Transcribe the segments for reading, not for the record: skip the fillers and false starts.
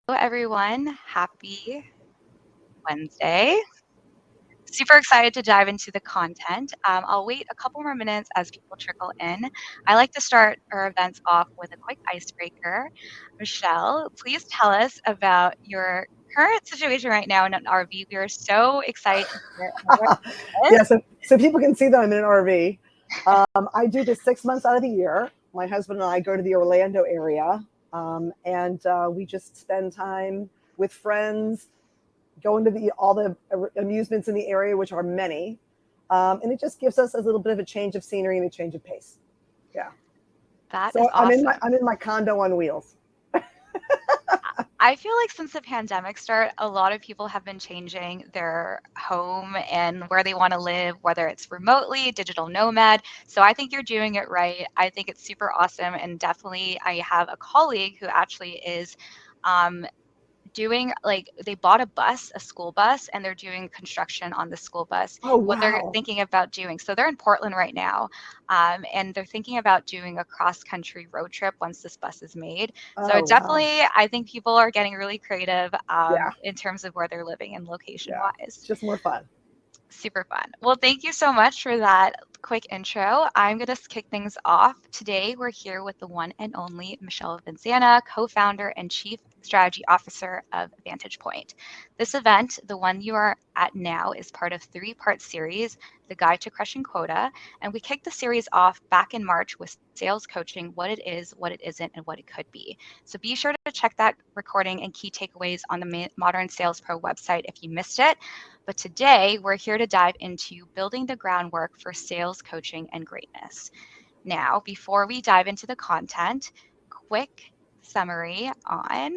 Hello, everyone. Happy Wednesday. Super excited to dive into the content. I'll wait a couple more minutes as people trickle in. I like to start our events off with a quick icebreaker. Michelle, please tell us about your current situation right now in an RV. We are so excited to hear more about this. Yeah, so people can see that I'm in an RV. I do this 6 months out of the year. My husband and I go to the Orlando area, and we just spend time with friends, going to all the amusements in the area, which are many, and it just gives us a little bit of a change of scenery and a change of pace. Yeah. That is So I'm in my awesome. I'm in my condo on wheels. I feel like since the pandemic started, a lot of people have been changing their home and where they want to live, whether it's remotely, digital nomad. So I think you're doing it right. I think it's super awesome. And definitely, I have a colleague who actually is um, doing like they bought a bus, a school bus, and they're doing construction on the school bus. Oh What they're wow! thinking about doing, so they're in Portland right now, and they're thinking about doing a cross country road trip once this bus is made. So Oh it wow! definitely, I think people are getting really creative Yeah, in terms of where they're living and location yeah. wise. It's just more fun. Super fun. Well, thank you so much for that quick intro. I'm going to kick things off. Today, we're here with the one and only Michelle Vazzana, co founder and chief strategy officer of VantagePoint. This event, the one you are at now, is part of three-part series, The Guide to Crushing Quota. And we kicked the series off back in March with sales coaching, what it is, what it isn't, and what it could be. So be sure to check that recording and key takeaways on the Modern Sales Pro website if you missed it. But today, we're here to dive into building the groundwork for sales coaching and greatness. Now, before we dive into the content, quick summary on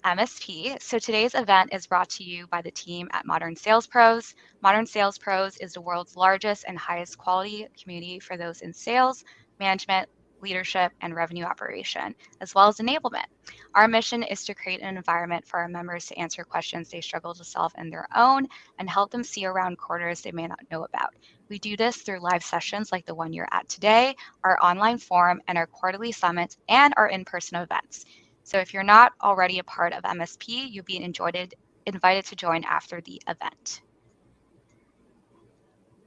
MSP. So today's event is brought to you by the team at Modern Sales Pros. Modern Sales Pros is the world's largest and highest quality community for those in sales, management, leadership, and revenue operation, as well as enablement. Our mission is to create an environment for our members to answer questions they struggle to solve in their own and help them see around corners they may not know about. We do this through live sessions like the one you're at today, our online forum, and our quarterly summits and our in person events. So if you're not already a part of MSP, you'll be invited to join after the event.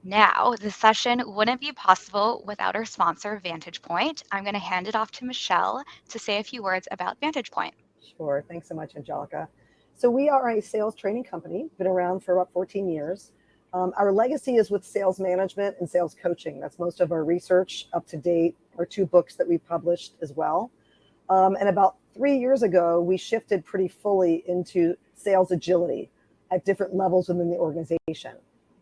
Now, the session wouldn't be possible without our sponsor, VantagePoint. I'm going to hand it off to Michelle to say a few words about VantagePoint. Sure. Thanks so much, Angelica. So we are a sales training company, been around for about 14 years. Our legacy is with sales management and sales coaching. That's most of our research up to date, our two books that we published as well. And about 3 years ago, we shifted pretty fully into sales agility at different levels within the organization.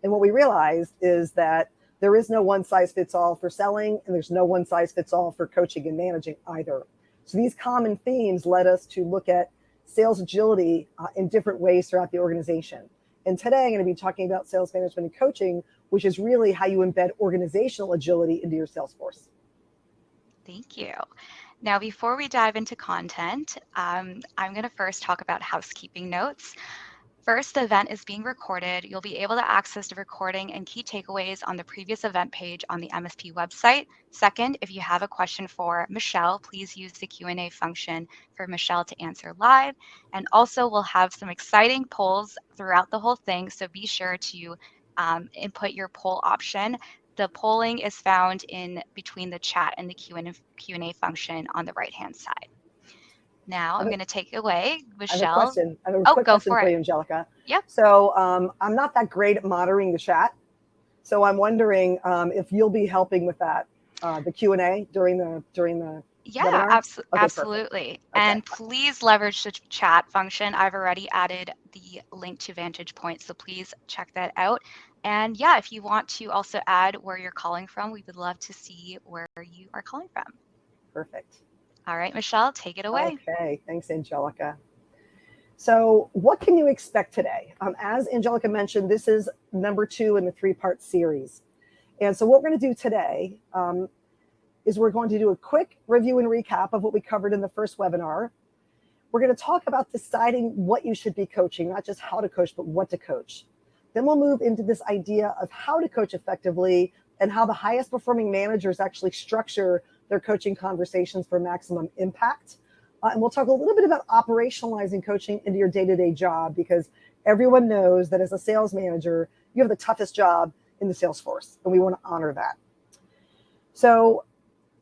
And what we realized is that there is no one size fits all for selling, and there's no one size fits all for coaching and managing either. So these common themes led us to look at sales agility in different ways throughout the organization. And today I'm going to be talking about sales management and coaching, which is really how you embed organizational agility into your sales force. Thank you. Now, before we dive into content, I'm going to first talk about housekeeping notes. First, the event is being recorded. You'll be able to access the recording and key takeaways on the previous event page on the MSP website. Second, if you have a question for Michelle, please use the Q&A function for Michelle to answer live. And also, we'll have some exciting polls throughout the whole thing, so be sure to input your poll option. The polling is found in between the chat and the Q&A function on the right-hand side. Now, I'm going to take it away, I have a Michelle. question. I have a Oh, quick go question for for it. you, Angelica. Yep. So I'm not that great at monitoring the chat. So I'm wondering if you'll be helping with that, the Q&A during the Yeah, webinar. Okay, perfect. absolutely. Okay, And please leverage the chat function. I've already added the link to VantagePoint, so please check that out. And yeah, if you want to also add where you're calling from, we would love to see where you are calling from. perfect. All right, Michelle, take it away. Okay, thanks, Angelica. So what can you expect today? As Angelica mentioned, this is number 2 in the 3-part series. And so what we're going to do today is we're going to do a quick review and recap of what we covered in the first webinar. We're going to talk about deciding what you should be coaching, not just how to coach, but what to coach. Then we'll move into this idea of how to coach effectively and how the highest performing managers actually structure their coaching conversations for maximum impact. And we'll talk a little bit about operationalizing coaching into your day-to-day job, because everyone knows that as a sales manager, you have the toughest job in the sales force, and we want to honor that. So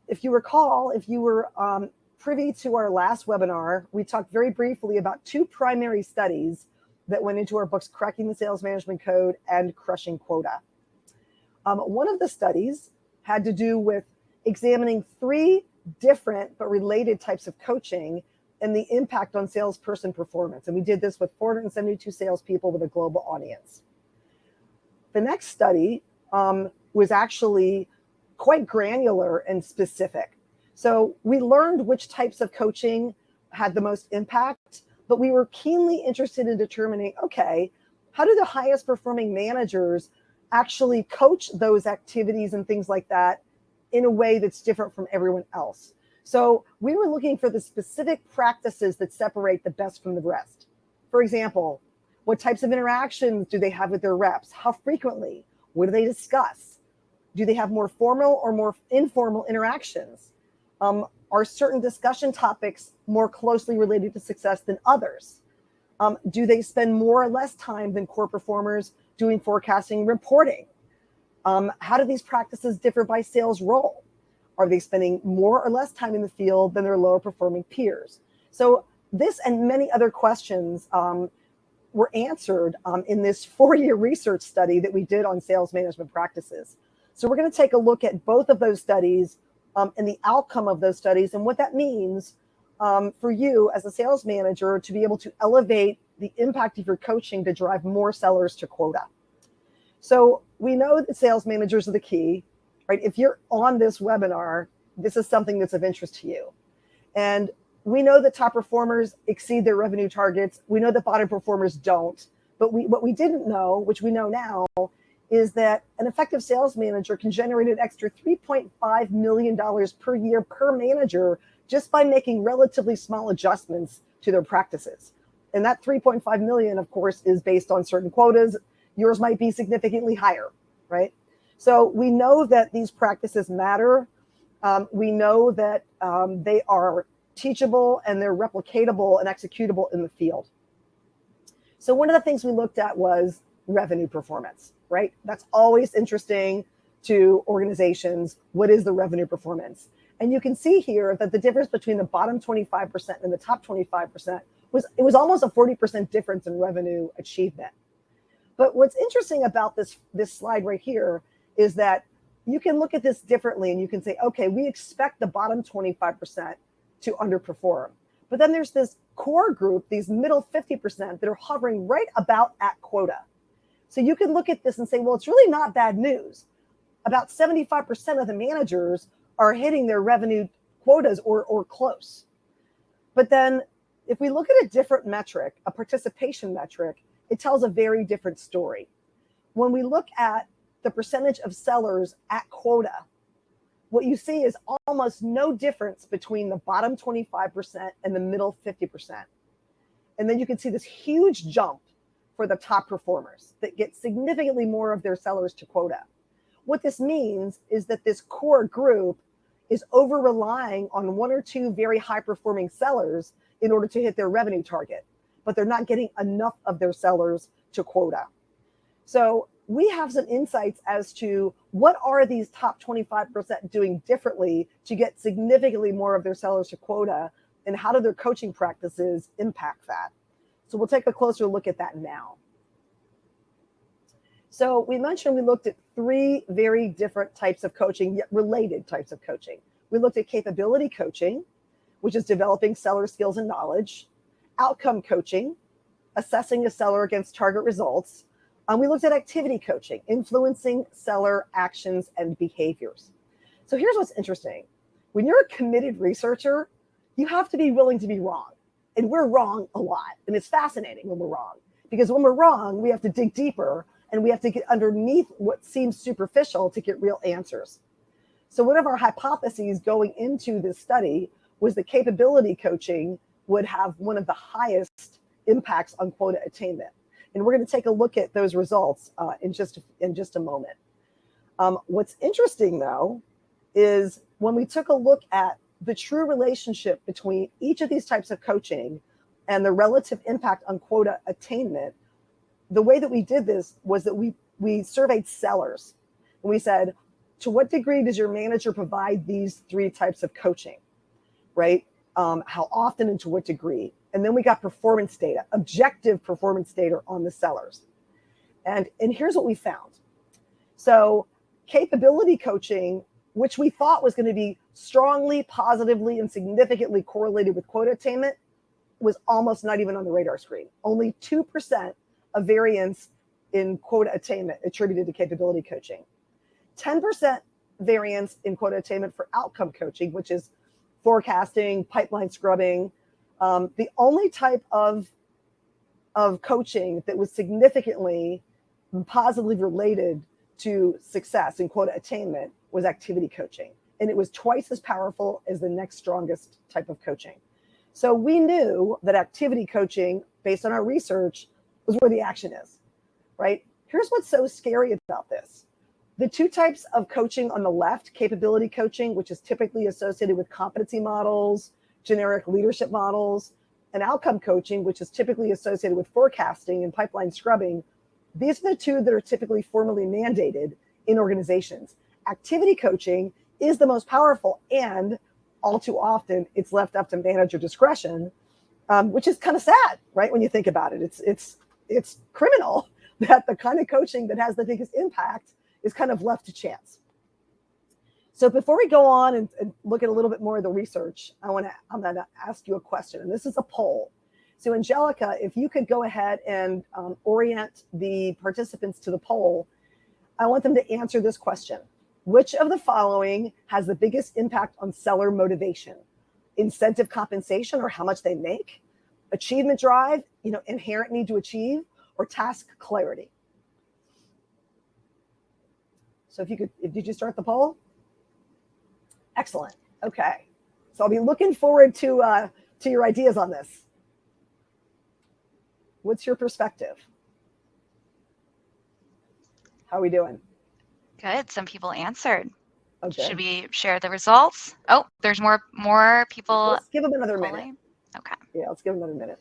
if you recall, if you were privy to our last webinar, we talked very briefly about two primary studies that went into our books, Cracking the Sales Management Code and Crushing Quota. One of the studies had to do with examining 3 different but related types of coaching and the impact on salesperson performance. And we did this with 472 salespeople with a global audience. The next study was actually quite granular and specific. So we learned which types of coaching had the most impact, but we were keenly interested in determining, okay, how do the highest performing managers actually coach those activities and things like that in a way that's different from everyone else? So we were looking for the specific practices that separate the best from the rest. For example, what types of interactions do they have with their reps? How frequently? What do they discuss? Do they have more formal or more informal interactions? Are certain discussion topics more closely related to success than others? Do they spend more or less time than core performers doing forecasting and reporting? How do these practices differ by sales role? Are they spending more or less time in the field than their lower performing peers? So this and many other questions were answered in this 4-year research study that we did on sales management practices. So we're going to take a look at both of those studies and the outcome of those studies and what that means for you as a sales manager to be able to elevate the impact of your coaching to drive more sellers to quota. So we know that sales managers are the key, right? If you're on this webinar, this is something that's of interest to you. And we know that top performers exceed their revenue targets. We know that bottom performers don't. But what we didn't know, which we know now, is that an effective sales manager can generate an extra $3.5 million per year per manager just by making relatively small adjustments to their practices. And that 3.5 million, of course, is based on certain quotas. Yours might be significantly higher, right? So we know that these practices matter. We know that they are teachable and they're replicatable and executable in the field. So one of the things we looked at was revenue performance, right? That's always interesting to organizations. What is the revenue performance? And you can see here that the difference between the bottom 25% and the top 25% was almost a 40% difference in revenue achievement. But what's interesting about this slide right here is that you can look at this differently and you can say, okay, we expect the bottom 25% to underperform. But then there's this core group, these middle 50% that are hovering right about at quota. So you can look at this and say, well, it's really not bad news. About 75% of the managers are hitting their revenue quotas or close. But then if we look at a different metric, a participation metric, it tells a very different story. When we look at the percentage of sellers at quota, what you see is almost no difference between the bottom 25% and the middle 50%. And then you can see this huge jump for the top performers that get significantly more of their sellers to quota. What this means is that this core group is over relying on 1 or 2 very high performing sellers in order to hit their revenue target, but they're not getting enough of their sellers to quota. So we have some insights as to what are these top 25% doing differently to get significantly more of their sellers to quota, and how do their coaching practices impact that? So we'll take a closer look at that now. So we mentioned we looked at 3 very different types of coaching, yet related types of coaching. We looked at capability coaching, which is developing seller skills and knowledge, outcome coaching, assessing a seller against target results. We looked at activity coaching, influencing seller actions and behaviors. So here's what's interesting. When you're a committed researcher, you have to be willing to be wrong. And we're wrong a lot. And it's fascinating when we're wrong. Because when we're wrong, we have to dig deeper and we have to get underneath what seems superficial to get real answers. So one of our hypotheses going into this study was that capability coaching would have one of the highest impacts on quota attainment. And we're going to take a look at those results in just a moment. What's interesting, though, is when we took a look at the true relationship between each of these types of coaching and the relative impact on quota attainment, the way that we did this was that we surveyed sellers. And we said, to what degree does your manager provide these three types of coaching, right? How often and to what degree? And then we got performance data, objective performance data on the sellers. And here's what we found. So capability coaching, which we thought was going to be strongly, positively, and significantly correlated with quota attainment, was almost not even on the radar screen. Only 2% of variance in quota attainment attributed to capability coaching. 10% variance in quota attainment for outcome coaching, which is forecasting, pipeline scrubbing. The only type of coaching that was significantly positively related to success in quota attainment was activity coaching. And it was twice as powerful as the next strongest type of coaching. So we knew that activity coaching, based on our research, was where the action is, right? Here's what's so scary about this. The two types of coaching on the left, capability coaching, which is typically associated with competency models, generic leadership models, and outcome coaching, which is typically associated with forecasting and pipeline scrubbing, these are the two that are typically formally mandated in organizations. Activity coaching is the most powerful, and all too often it's left up to manager discretion, which is kind of sad, right? When you think about it, it's criminal that the kind of coaching that has the biggest impact is kind of left to chance. So before we go on and look at a little bit more of the research, I'm going to ask you a question, and this is a poll. So Angelica, if you could go ahead and orient the participants to the poll, I want them to answer this question. Which of the following has the biggest impact on seller motivation? Incentive compensation, or how much they make? Achievement drive, inherent need to achieve, or task clarity? So did you start the poll? Excellent. Okay. So I'll be looking forward to your ideas on this. What's your perspective? How are we doing? Good. Some people answered. Okay. Should we share the results? Oh, there's more people. Let's give them another minute. Okay. Yeah, let's give them another minute.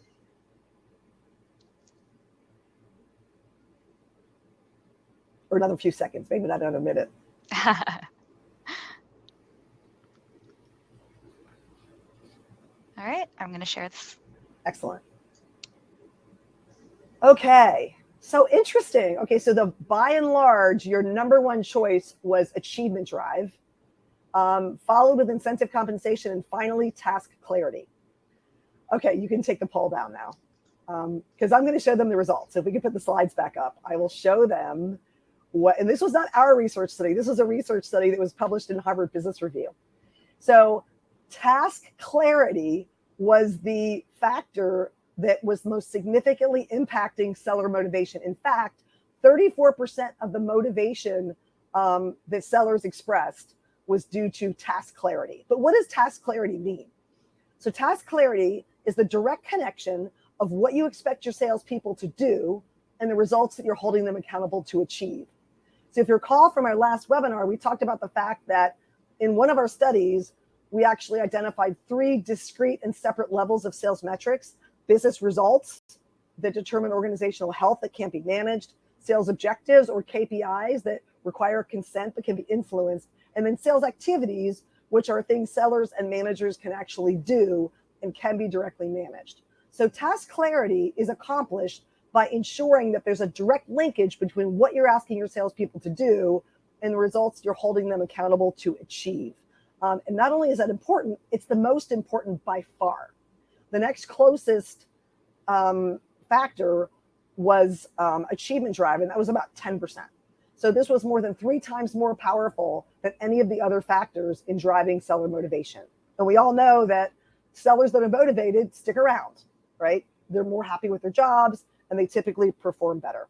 Or another few seconds, maybe not another minute. All right, I'm going to share this. Excellent. Okay, so interesting. Okay, so by and large, your number one choice was achievement drive, followed with incentive compensation, and finally task clarity. Okay, you can take the poll down now, because I'm going to show them the results. If we can put the slides back up, I will show them and this was not our research study. This was a research study that was published in Harvard Business Review. So task clarity was the factor that was most significantly impacting seller motivation. In fact, 34% of the motivation that sellers expressed was due to task clarity. But what does task clarity mean? So task clarity is the direct connection of what you expect your salespeople to do and the results that you're holding them accountable to achieve. So if you recall from our last webinar, we talked about the fact that in one of our studies, we actually identified 3 discrete and separate levels of sales metrics: business results that determine organizational health that can't be managed, sales objectives or KPIs that require consent but can be influenced, and then sales activities, which are things sellers and managers can actually do and can be directly managed. So task clarity is accomplished by ensuring that there's a direct linkage between what you're asking your salespeople to do and the results you're holding them accountable to achieve. And not only is that important, it's the most important by far. The next closest factor was achievement drive, and that was about 10%. So this was more than 3 times more powerful than any of the other factors in driving seller motivation. And we all know that sellers that are motivated stick around, right? They're more happy with their jobs, and they typically perform better.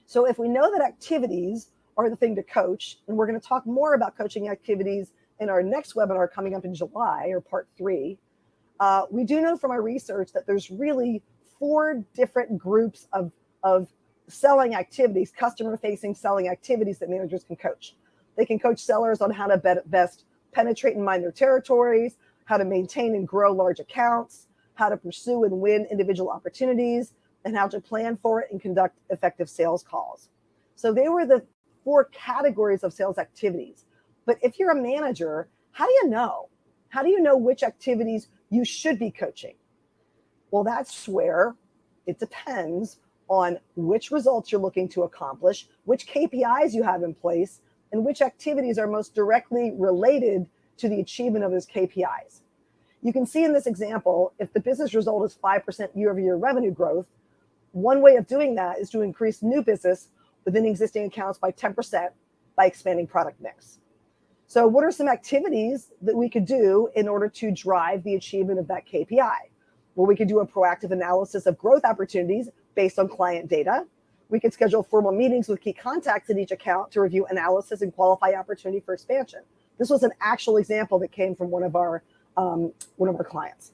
So if we know that activities are the thing to coach, and we're going to talk more about coaching activities in our next webinar coming up in July, or part 3, we do know from our research that there's really 4 different groups of selling activities, customer-facing selling activities that managers can coach. They can coach sellers on how to best penetrate and mine their territories, how to maintain and grow large accounts, how to pursue and win individual opportunities, and how to plan for it and conduct effective sales calls. So they were the 4 categories of sales activities. But if you're a manager, how do you know? How do you know which activities you should be coaching? Well, that's where it depends on which results you're looking to accomplish, which KPIs you have in place, and which activities are most directly related to the achievement of those KPIs. You can see in this example, if the business result is 5% year-over-year revenue growth, one way of doing that is to increase new business within existing accounts by 10% by expanding product mix. So what are some activities that we could do in order to drive the achievement of that KPI? Well, we could do a proactive analysis of growth opportunities based on client data. We could schedule formal meetings with key contacts in each account to review analysis and qualify opportunity for expansion. This was an actual example that came from one of our clients.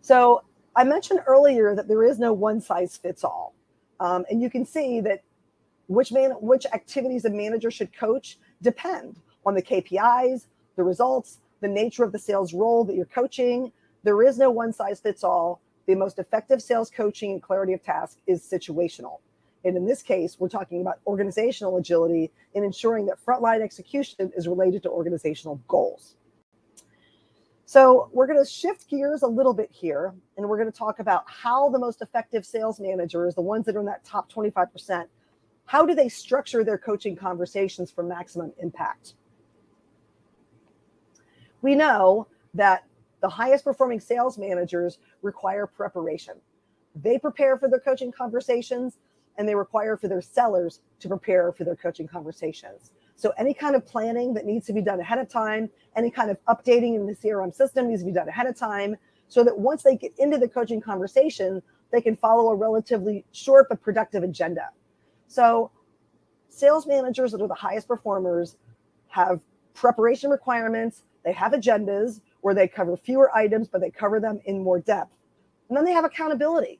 So I mentioned earlier that there is no one size fits all. And you can see that which activities a manager should coach depend on the KPIs, the results, the nature of the sales role that you're coaching. There is no one size fits all. The most effective sales coaching and clarity of task is situational. And in this case, we're talking about organizational agility and ensuring that frontline execution is related to organizational goals. So we're going to shift gears a little bit here, and we're going to talk about how the most effective sales managers, the ones that are in that top 25%, how do they structure their coaching conversations for maximum impact? We know that the highest performing sales managers require preparation. They prepare for their coaching conversations, and they require for their sellers to prepare for their coaching conversations. So any kind of planning that needs to be done ahead of time, any kind of updating in the CRM system needs to be done ahead of time, so that once they get into the coaching conversation, they can follow a relatively short but productive agenda. So sales managers that are the highest performers have preparation requirements, they have agendas where they cover fewer items, but they cover them in more depth. And then they have accountability,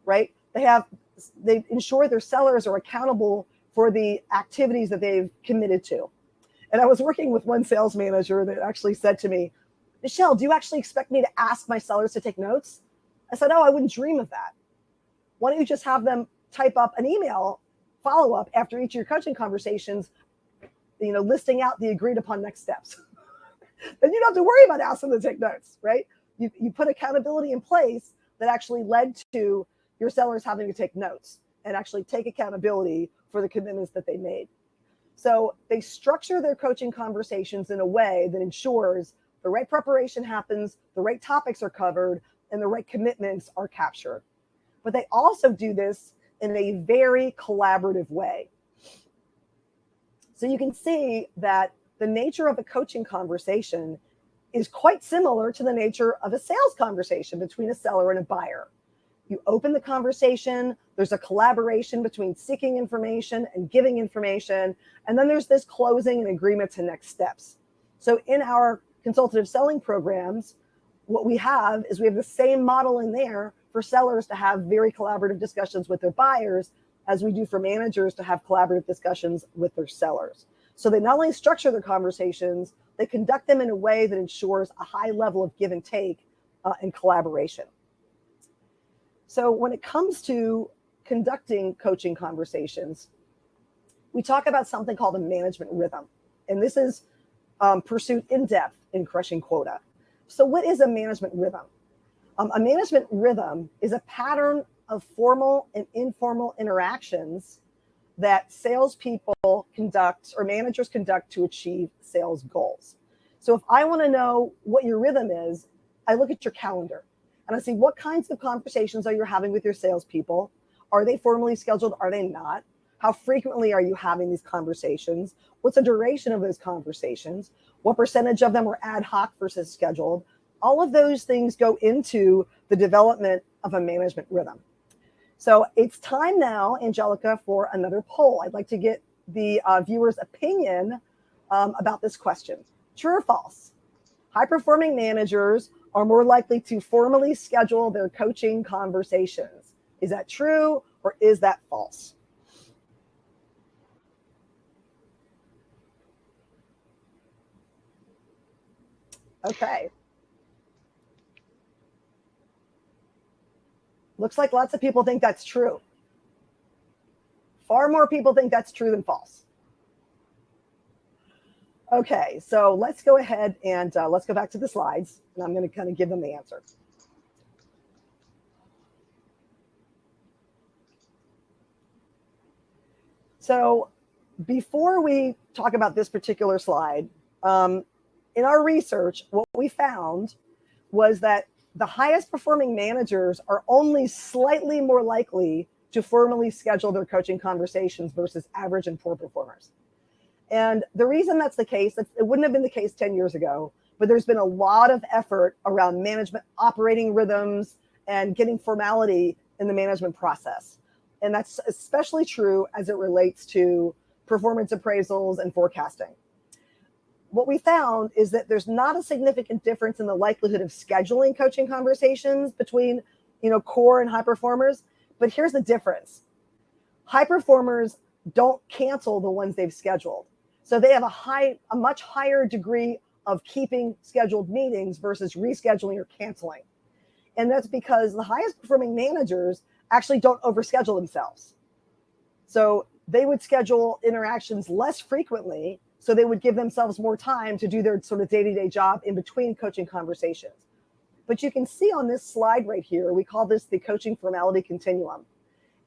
right? They ensure their sellers are accountable for the activities that they've committed to. And I was working with one sales manager that actually said to me, Michelle, do you actually expect me to ask my sellers to take notes? I said, oh, I wouldn't dream of that. Why don't you just have them type up an email follow-up after each of your coaching conversations, listing out the agreed upon next steps. Then you don't have to worry about asking them to take notes, right? You put accountability in place that actually led to your sellers having to take notes and actually take accountability for the commitments that they made. So they structure their coaching conversations in a way that ensures the right preparation happens, the right topics are covered, and the right commitments are captured. But they also do this in a very collaborative way. So you can see that the nature of a coaching conversation is quite similar to the nature of a sales conversation between a seller and a buyer. You open the conversation, there's a collaboration between seeking information and giving information, and then there's this closing and agreement to next steps. So in our consultative selling programs, what we have is we have the same model in there for sellers to have very collaborative discussions with their buyers as we do for managers to have collaborative discussions with their sellers. So they not only structure their conversations, they conduct them in a way that ensures a high level of give and take and collaboration. So when it comes to conducting coaching conversations, we talk about something called a management rhythm. And this is pursued in depth in Crushing Quota. So what is a management rhythm? A management rhythm is a pattern of formal and informal interactions that salespeople conduct or managers conduct to achieve sales goals. So if I want to know what your rhythm is, I look at your calendar and I see what kinds of conversations are you having with your salespeople. Are they formally scheduled? Are they not? How frequently are you having these conversations? What's the duration of those conversations? What percentage of them are ad hoc versus scheduled? All of those things go into the development of a management rhythm. So it's time now, Angelica, for another poll. I'd like to get the viewers' opinion about this question. True or false? High-performing managers are more likely to formally schedule their coaching conversations. Is that true or is that false? Okay. Looks like lots of people think that's true. Far more people think that's true than false. Okay, so let's go ahead and let's go back to the slides, and I'm going to kind of give them the answer. So before we talk about this particular slide, in our research, what we found was that the highest performing managers are only slightly more likely to formally schedule their coaching conversations versus average and poor performers. And the reason that's the case, it wouldn't have been the case 10 years ago, but there's been a lot of effort around management operating rhythms and getting formality in the management process. And that's especially true as it relates to performance appraisals and forecasting. What we found is that there's not a significant difference in the likelihood of scheduling coaching conversations between, core and high performers. But here's the difference. High performers don't cancel the ones they've scheduled. So they have a much higher degree of keeping scheduled meetings versus rescheduling or canceling. And that's because the highest performing managers actually don't overschedule themselves. So they would schedule interactions less frequently, so they would give themselves more time to do their sort of day-to-day job in between coaching conversations. But you can see on this slide right here, we call this the coaching formality continuum.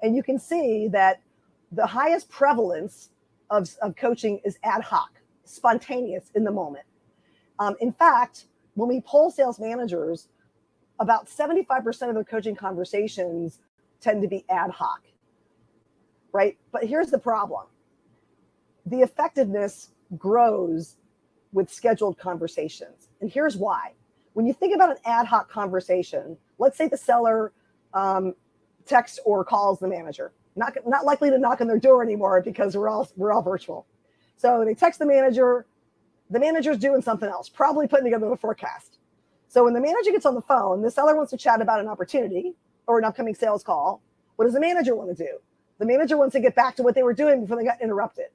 And you can see that the highest prevalence of coaching is ad hoc, spontaneous in the moment. In fact, when we poll sales managers, about 75% of their coaching conversations tend to be ad hoc, right? But here's the problem. The effectiveness grows with scheduled conversations. And here's why. When you think about an ad hoc conversation, let's say the seller texts or calls the manager. Not likely to knock on their door anymore because we're all virtual. So they text the manager's doing something else, probably putting together the forecast. So when the manager gets on the phone, the seller wants to chat about an opportunity or an upcoming sales call. What does the manager want to do? The manager wants to get back to what they were doing before they got interrupted.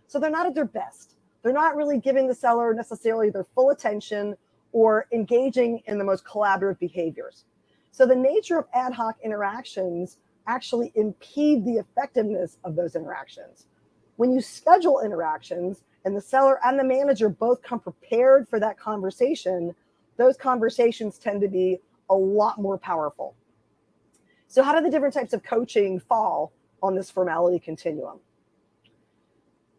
So they're not at their best. They're not really giving the seller necessarily their full attention or engaging in the most collaborative behaviors. So the nature of ad hoc interactions actually impede the effectiveness of those interactions. When you schedule interactions and the seller and the manager both come prepared for that conversation, those conversations tend to be a lot more powerful. So how do the different types of coaching fall on this formality continuum?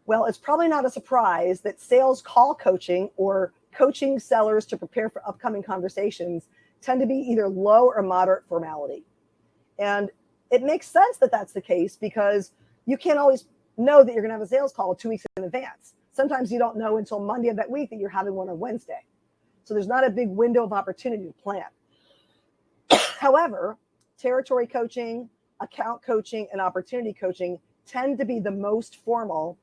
Well, it's probably not a surprise that sales call coaching or coaching sellers to prepare for upcoming conversations tend to be either low or moderate formality. And it makes sense that that's the case because you can't always know that you're going to have a sales call 2 weeks in advance. Sometimes you don't know until Monday of that week that you're having one on Wednesday. So there's not a big window of opportunity to plan. However, territory coaching, account coaching, and opportunity coaching tend to be the most formal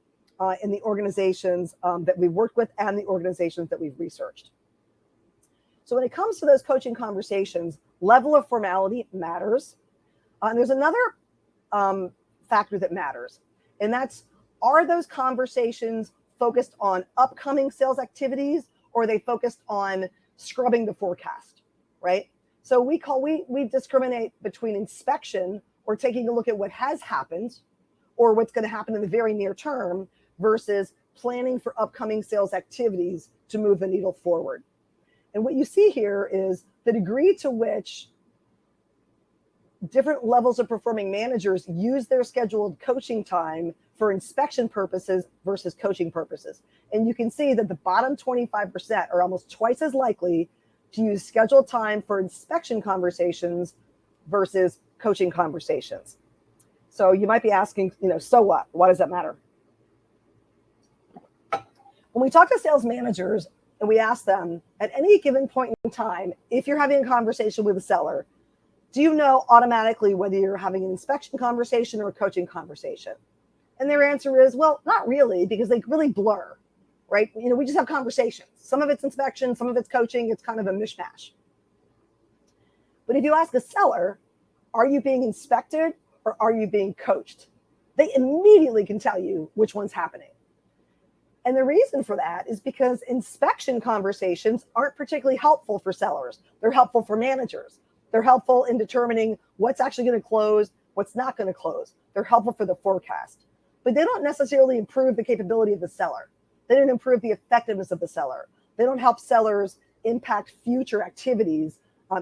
in the organizations that we've worked with and the organizations that we've researched. So when it comes to those coaching conversations, level of formality matters. And there's another factor that matters, and that's, are those conversations focused on upcoming sales activities or are they focused on scrubbing the forecast, right? So we discriminate between inspection or taking a look at what has happened or what's going to happen in the very near term versus planning for upcoming sales activities to move the needle forward. And what you see here is the degree to which different levels of performing managers use their scheduled coaching time for inspection purposes versus coaching purposes. And you can see that the bottom 25% are almost twice as likely to use scheduled time for inspection conversations versus coaching conversations. So you might be asking, so what? Why does that matter? When we talk to sales managers and we ask them at any given point in time, if you're having a conversation with a seller, do you know automatically whether you're having an inspection conversation or a coaching conversation? And their answer is, well, not really, because they really blur, right? We just have conversations. Some of it's inspection, some of it's coaching. It's kind of a mishmash. But if you ask a seller, are you being inspected or are you being coached? They immediately can tell you which one's happening. And the reason for that is because inspection conversations aren't particularly helpful for sellers. They're helpful for managers. They're helpful in determining what's actually going to close, what's not going to close. They're helpful for the forecast. But they don't necessarily improve the capability of the seller. They don't improve the effectiveness of the seller. They don't help sellers impact future activities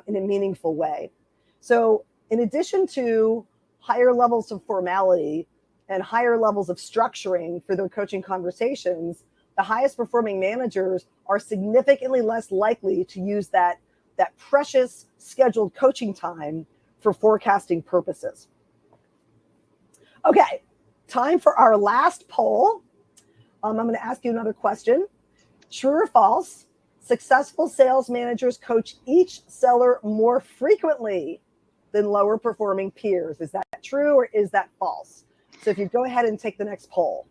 in a meaningful way. So in addition to higher levels of formality and higher levels of structuring for their coaching conversations, the highest performing managers are significantly less likely to use that precious scheduled coaching time for forecasting purposes. Okay, time for our last poll. I'm going to ask you another question. True or false? Successful sales managers coach each seller more frequently than lower performing peers. Is that true or is that false? So if you go ahead and take the next poll.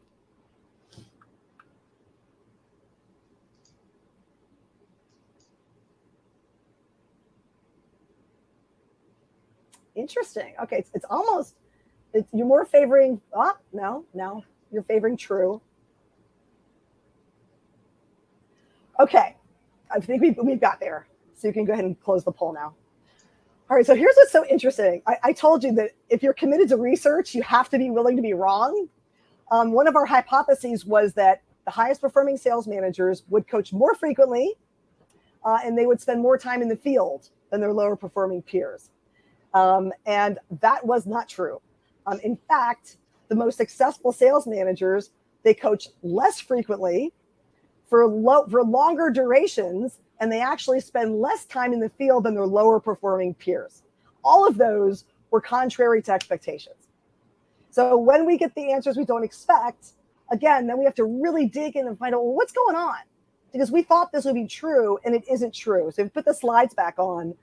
Interesting. Okay, it's almost, you're more favoring, no, you're favoring true. Okay, I think we've got there. So you can go ahead and close the poll now. All right, so here's what's so interesting. I told you that if you're committed to research, you have to be willing to be wrong. One of our hypotheses was that the highest performing sales managers would coach more frequently and they would spend more time in the field than their lower performing peers. And that was not true. In fact, the most successful sales managers, they coach less frequently for longer durations, and they actually spend less time in the field than their lower performing peers. All of those were contrary to expectations. So when we get the answers we don't expect, again, then we have to really dig in and find out, well, what's going on? Because we thought this would be true, and it isn't true. So if we put the slides back on,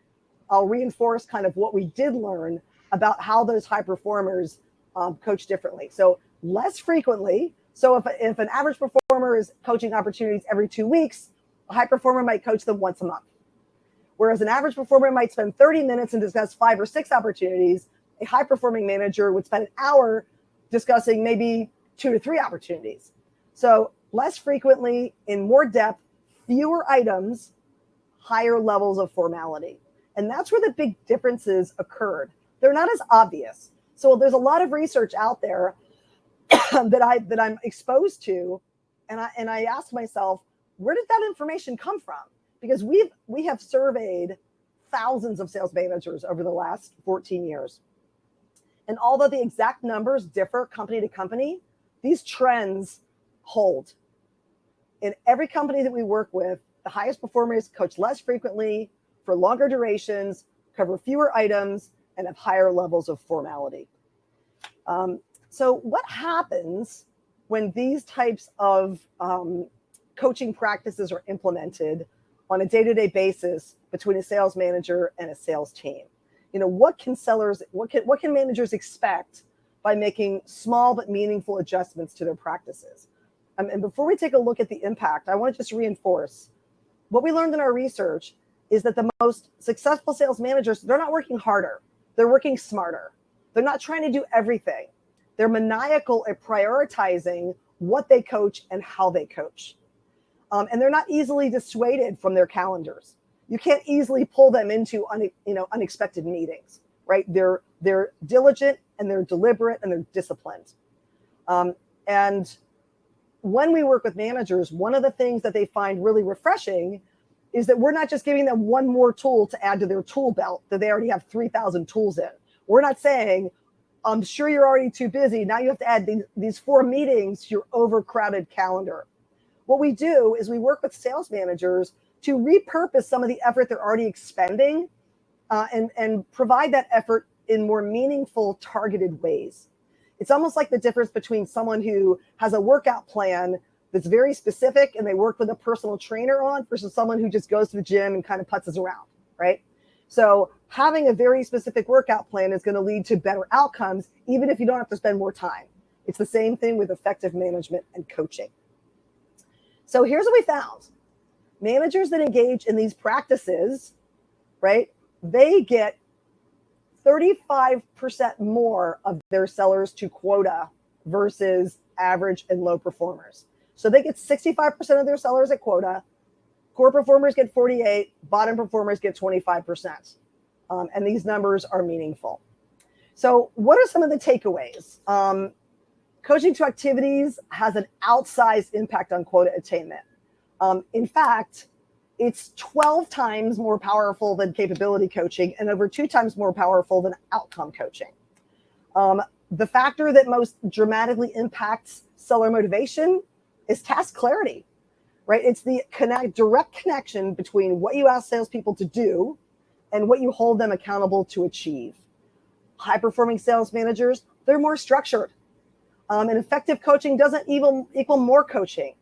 I'll reinforce kind of what we did learn about how those high performers coach differently. So less frequently. So if an average performer is coaching opportunities every 2 weeks, a high performer might coach them once a month. Whereas an average performer might spend 30 minutes and discuss 5 or 6 opportunities, a high performing manager would spend an hour discussing maybe 2 to 3 opportunities. So less frequently, in more depth, fewer items, higher levels of formality. And that's where the big differences occurred. They're not as obvious. So there's a lot of research out there that I'm exposed to, and I ask myself, where did that information come from? Because we have surveyed thousands of sales managers over the last 14 years. And although the exact numbers differ company to company, these trends hold. In every company that we work with, the highest performers coach less frequently, for longer durations, cover fewer items, and have higher levels of formality. So what happens when these types of coaching practices are implemented on a day-to-day basis between a sales manager and a sales team? You know, what can managers expect by making small but meaningful adjustments to their practices? And before we take a look at the impact, I want to just reinforce what we learned in our research is that the most successful sales managers, they're not working harder. They're working smarter. They're not trying to do everything. They're maniacal at prioritizing what they coach and how they coach. And they're not easily dissuaded from their calendars. You can't easily pull them into unexpected meetings, right? They're diligent and they're deliberate and they're disciplined. And when we work with managers, one of the things that they find really refreshing is that we're not just giving them one more tool to add to their tool belt that they already have 3,000 tools in. We're not saying, I'm sure you're already too busy. Now you have to add these 4 meetings to your overcrowded calendar. What we do is we work with sales managers to repurpose some of the effort they're already expending and provide that effort in more meaningful, targeted ways. It's almost like the difference between someone who has a workout plan that's very specific and they work with a personal trainer on versus someone who just goes to the gym and kind of putzes around, right? So having a very specific workout plan is going to lead to better outcomes, even if you don't have to spend more time. It's the same thing with effective management and coaching. So here's what we found. Managers that engage in these practices, right, they get 35% more of their sellers to quota versus average and low performers. So they get 65% of their sellers at quota. Core performers get 48, bottom performers get 25%. And these numbers are meaningful. So what are some of the takeaways? Coaching to activities has an outsized impact on quota attainment. In fact, it's 12 times more powerful than capability coaching and over 2 times more powerful than outcome coaching. The factor that most dramatically impacts seller motivation is task clarity, right? It's the direct connection between what you ask salespeople to do and what you hold them accountable to achieve. High-performing sales managers, they're more structured. And effective coaching doesn't even equal more coaching.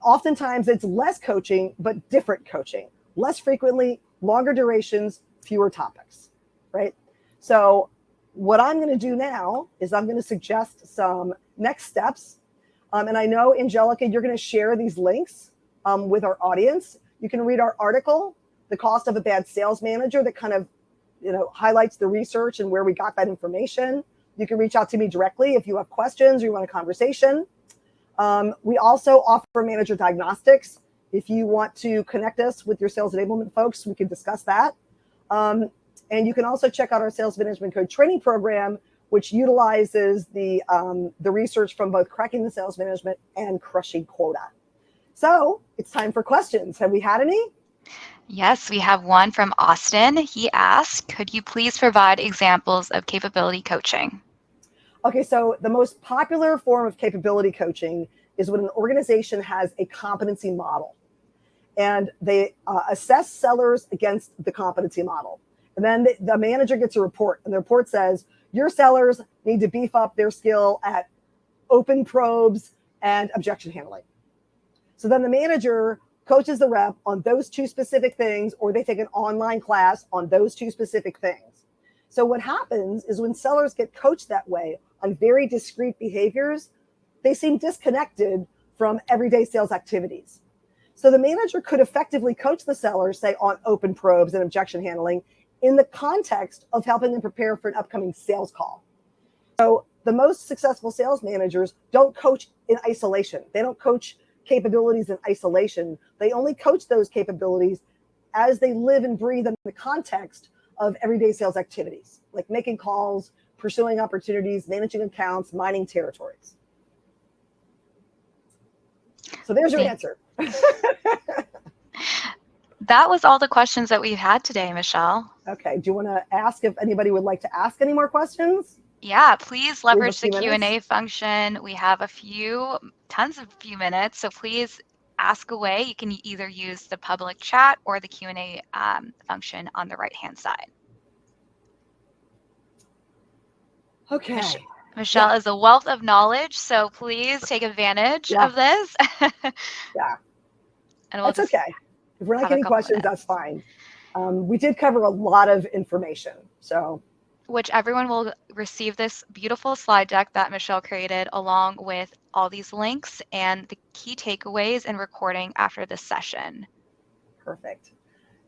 Oftentimes, it's less coaching, but different coaching. Less frequently, longer durations, fewer topics, right? So what I'm going to do now is I'm going to suggest some next steps. And I know, Angelica, you're going to share these links with our audience. You can read our article, The Cost of a Bad Sales Manager, that kind of highlights the research and where we got that information. You can reach out to me directly if you have questions or you want a conversation. We also offer manager diagnostics. If you want to connect us with your sales enablement folks, we can discuss that. And you can also check out our sales management code training program, which utilizes the research from both cracking the sales management and crushing quota. So it's time for questions. Have we had any? Yes, we have one from Austin. He asked, could you please provide examples of capability coaching? Okay, so the most popular form of capability coaching is when an organization has a competency model and they assess sellers against the competency model. And then the manager gets a report, and the report says, your sellers need to beef up their skill at open probes and objection handling. So then the manager coaches the rep on those 2 specific things, or they take an online class on those 2 specific things. So what happens is when sellers get coached that way on very discrete behaviors, they seem disconnected from everyday sales activities. So the manager could effectively coach the sellers, say, on open probes and objection handling in the context of helping them prepare for an upcoming sales call. So the most successful sales managers don't coach in isolation. They don't coach capabilities in isolation. They only coach those capabilities as they live and breathe in the context of everyday sales activities, like making calls, pursuing opportunities, managing accounts, mining territories. So there's your answer. That was all the questions that we've had today, Michelle. Okay. Do you want to ask if anybody would like to ask any more questions? Yeah, please leverage the Q&A Q&A function. We have tons of few minutes, so please ask away. You can either use the public chat or the Q&A function on the right-hand side. Okay. Michelle is a wealth of knowledge, so please take advantage of this. Yeah. And we'll that's okay. If we're not getting questions, that's fine. We did cover a lot of information, so. Which everyone will receive this beautiful slide deck that Michelle created along with all these links and the key takeaways and recording after this session. Perfect.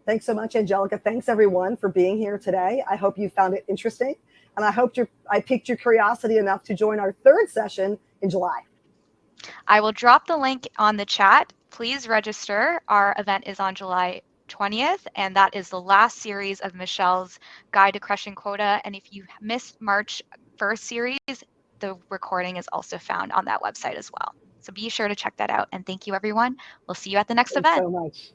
Thanks so much, Angelica. Thanks, everyone, for being here today. I hope you found it interesting, and I hope I piqued your curiosity enough to join our 3rd session in July. I will drop the link on the chat. Please register. Our event is on July 20th, and that is the last series of Michelle's Guide to Crushing Quota. And if you missed March 1st series, the recording is also found on that website as well. So be sure to check that out. And thank you, everyone. We'll see you at the next event. Thanks so much.